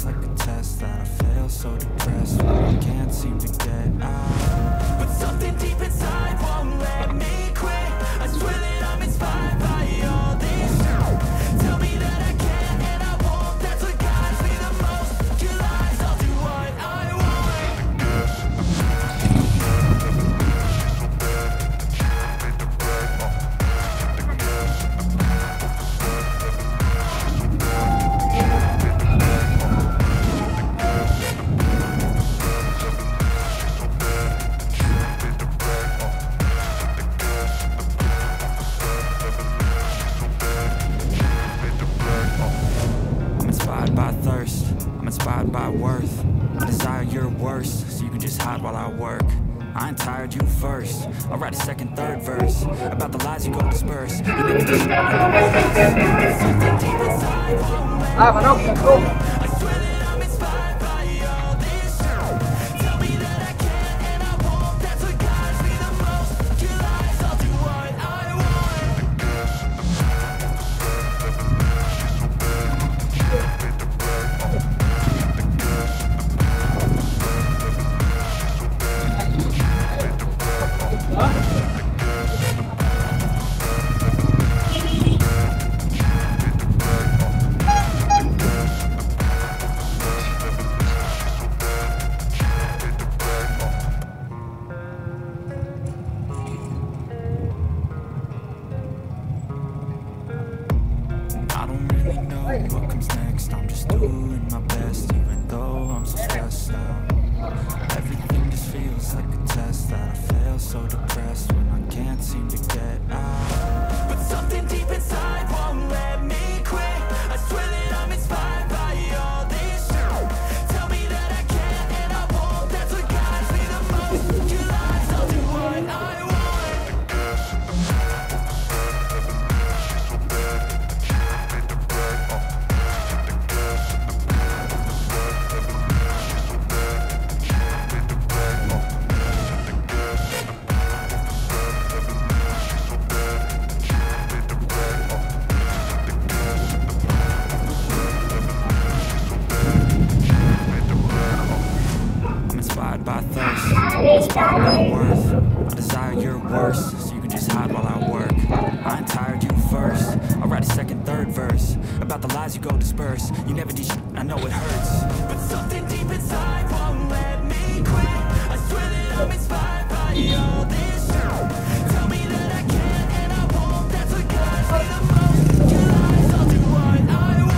feels like a test that I fail, so depressed when I can't seem to get out. But something deep inside won't let me quit. I swear that I'm inspired by all this. Tell me that I can and I won't. That's what guides me the most. Your lies, I'll do what I want. I'm inspired by thirst, I'm inspired by worth. I desire your worst, so you can just hide while I work. I ain't tired, you first. I'll write a second, third verse about the lies you go disperse. You never did shit, I know it hurts. Something deep inside won't let me go. I swear that I'm inspired by all this. Tell me that I can and I won't. That's what guides me the most. Your lies, I'll do what I want. I don't really know what comes next. I'm just doing my best, even though I'm so stressed out. Everything just feels like a test that I fail, so depressed when I can't seem to get out. But something deep inside won't let me quit. I swear that I'm inspired by all this. Tell me that I can and I won't. That's what guides me the most. Your lies, I'll do what I want. I'm inspired by thirst, I'm inspired by worth. I desire your worst, so you can just hide while I work. I ain't tired, you first. I'll write a second, third verse about the lies you go disperse. You never did shit, I know it hurts. But something deep inside won't let me quit. I swear that I'm inspired by all this. Tell me that I can and I won't. That's what guides me the most. Your lies, I'll do what I want.